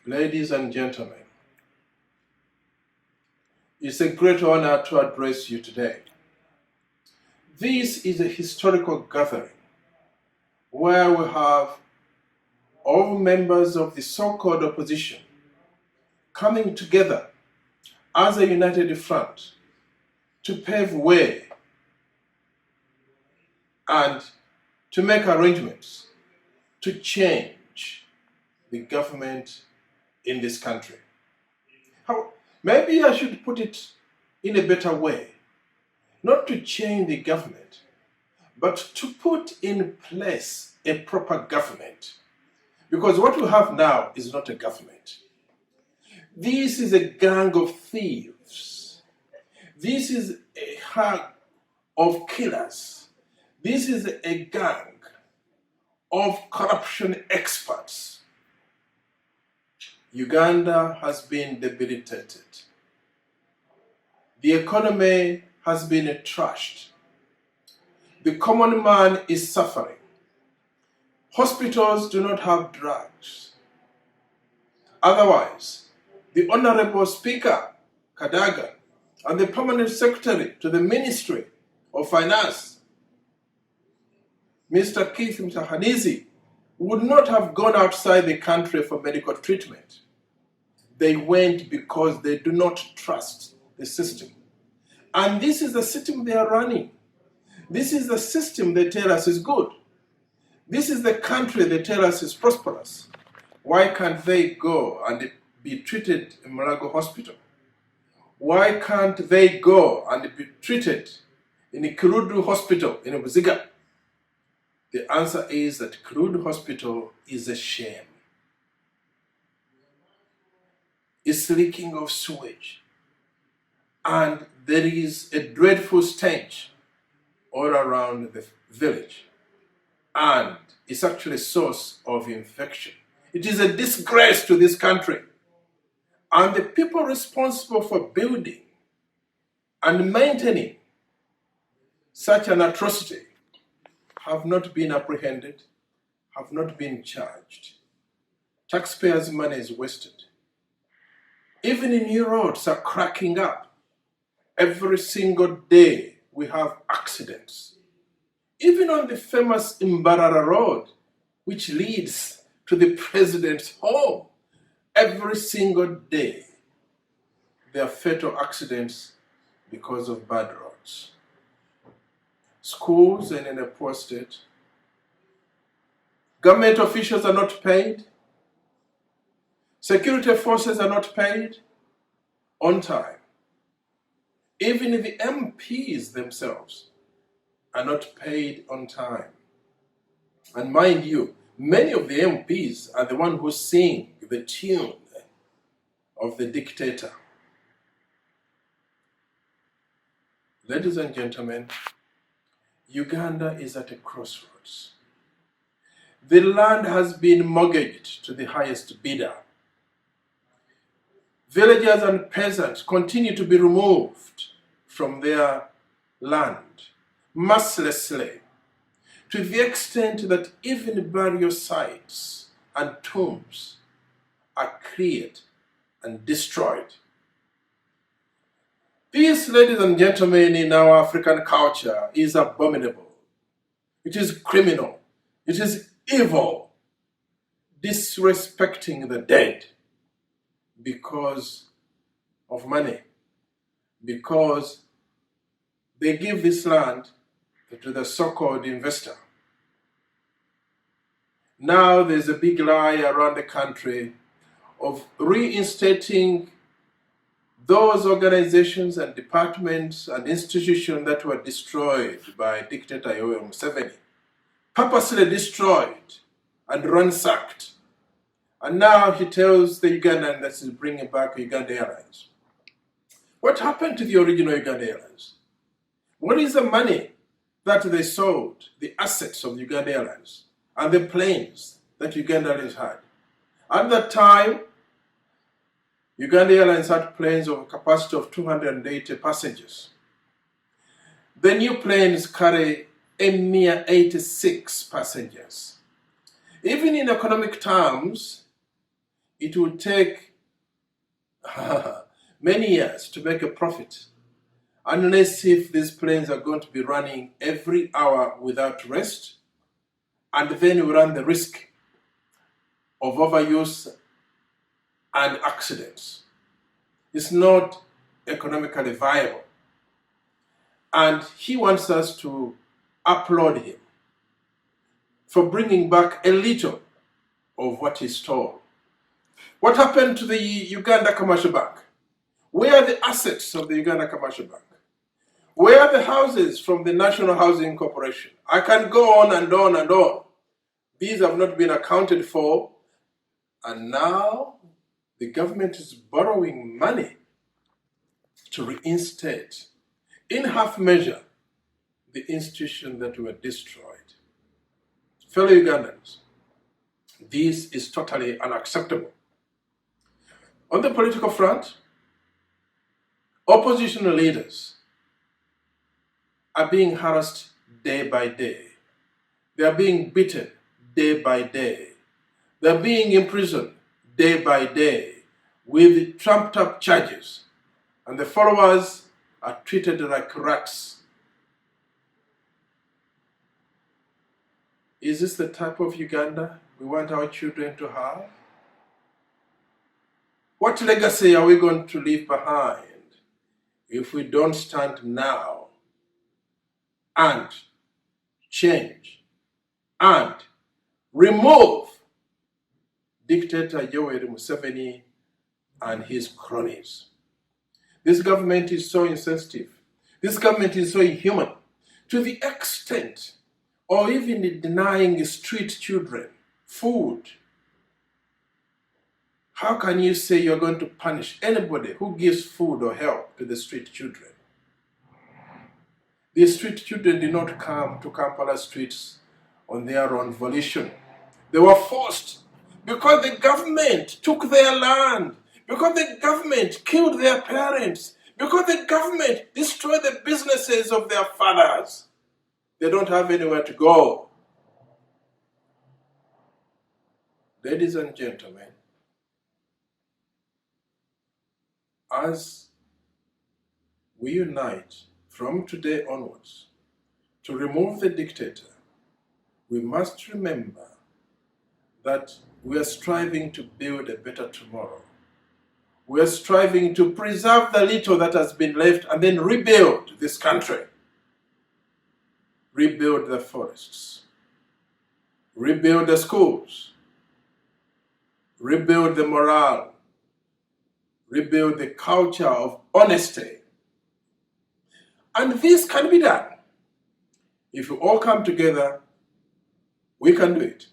Ladies and gentlemen, it's a great honor to address you today. This is a historical gathering where we have all members of the so-called opposition coming together as a united front to pave way and to make arrangements to change the government in this country. Maybe I should put it in a better way. Not to change the government, but to put in place a proper government. Because what we have now is not a government. This is a gang of thieves. This is a gang of killers. This is a gang of corruption experts. Uganda has been debilitated. The economy has been trashed. The common man is suffering. Hospitals do not have drugs. Otherwise, the Honorable Speaker, Kadaga, and the Permanent Secretary to the Ministry of Finance, Mr. Keith Mtahanizi, would not have gone outside the country for medical treatment. They went because they do not trust the system. And this is the system they are running. This is the system they tell us is good. This is the country they tell us is prosperous. Why can't they go and be treated in Mulago Hospital? Why can't they go and be treated in the Kirudu Hospital in Buziga? The answer is that Kirudu Hospital is a shame. It's leaking of sewage. And there is a dreadful stench all around the village. And it's actually a source of infection. It is a disgrace to this country. And the people responsible for building and maintaining such an atrocity have not been apprehended, have not been charged. Taxpayers' money is wasted. Even new roads are cracking up. Every single day we have accidents. Even on the famous Mbarara Road, which leads to the president's home, every single day there are fatal accidents because of bad roads. Schools are in a poor state. Government officials are not paid. Security forces are not paid on time. Even the MPs themselves are not paid on time. And mind you, many of the MPs are the ones who sing the tune of the dictator. Ladies and gentlemen, Uganda is at a crossroads. The land has been mortgaged to the highest bidder. Villagers and peasants continue to be removed from their land mercilessly, to the extent that even burial sites and tombs are cleared and destroyed. This, ladies and gentlemen, in our African culture is abominable. It is criminal. It is evil. Disrespecting the dead because of money. Because they give this land to the so-called investor. Now there's a big lie around the country of reinstating those organizations and departments and institutions that were destroyed by dictator Yoweri Museveni, purposely destroyed and ransacked. And now he tells the Ugandan that he's bringing back Uganda Airlines. What happened to the original Uganda Airlines? What is the money that they sold, the assets of Uganda Airlines and the planes that Uganda Airlines had? At that time, Uganda Airlines had planes of a capacity of 280 passengers. The new planes carry a mere 86 passengers. Even in economic terms, it would take many years to make a profit, unless if these planes are going to be running every hour without rest, and then we run the risk of overuse and accidents. It's not economically viable. And he wants us to applaud him for bringing back a little of what he stole. What happened to the Uganda Commercial Bank? Where are the assets of the Uganda Commercial Bank? Where are the houses from the National Housing Corporation? I can go on and on and on. These have not been accounted for, and now the government is borrowing money to reinstate, in half measure, the institutions that were destroyed. Fellow Ugandans, this is totally unacceptable. On the political front, opposition leaders are being harassed day by day. They are being beaten day by day. They are being imprisoned day by day with trumped up charges, and the followers are treated like rats. Is this the type of Uganda we want our children to have? What legacy are we going to leave behind if we don't stand now and change and remove dictator Yoweri Museveni and his cronies? This government is so insensitive. This government is so inhuman, to the extent of even denying street children food. How can you say you're going to punish anybody who gives food or help to the street children? The street children did not come to Kampala streets on their own volition. They were forced because the government took their land, because the government killed their parents, because the government destroyed the businesses of their fathers. They don't have anywhere to go. Ladies and gentlemen, as we unite from today onwards to remove the dictator, we must remember that we are striving to build a better tomorrow. We are striving to preserve the little that has been left and then rebuild this country. Rebuild the forests. Rebuild the schools. Rebuild the morale. Rebuild the culture of honesty. And this can be done. If we all come together, we can do it.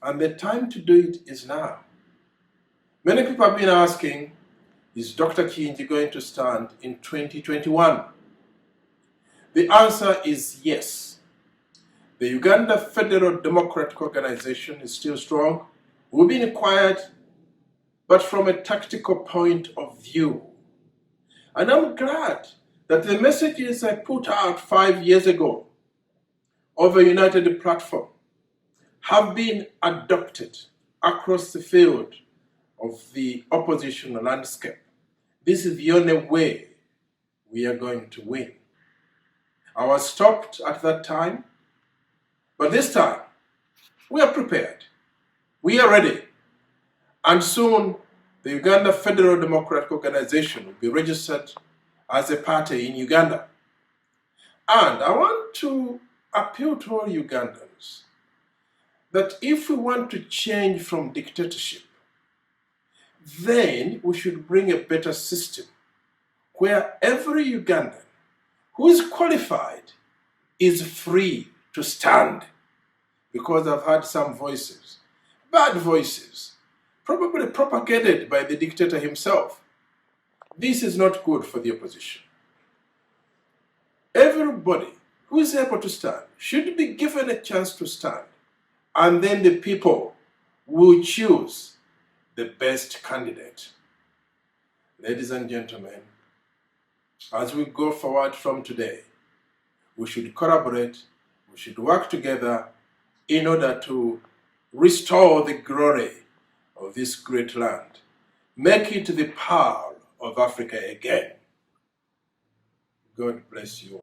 And the time to do it is now. Many people have been asking, is Dr. Kingi going to stand in 2021? The answer is yes. The Uganda Federal Democratic Organization is still strong. We've been quiet, but from a tactical point of view. And I'm glad that the messages I put out 5 years ago of a united platform have been adopted across the field of the opposition landscape. This is the only way we are going to win. I was stopped at that time, but this time we are prepared. We are ready. And soon the Uganda Federal Democratic Organization will be registered as a party in Uganda. And I want to appeal to all Ugandans that if we want to change from dictatorship, then we should bring a better system where every Ugandan who is qualified is free to stand. Because I've heard some voices, bad voices, probably propagated by the dictator himself. This is not good for the opposition. Everybody who is able to stand should be given a chance to stand, and then the people will choose the best candidate. Ladies and gentlemen, as we go forward from today, we should collaborate, we should work together in order to restore the glory of this great land, make it the pearl of Africa again. God bless you.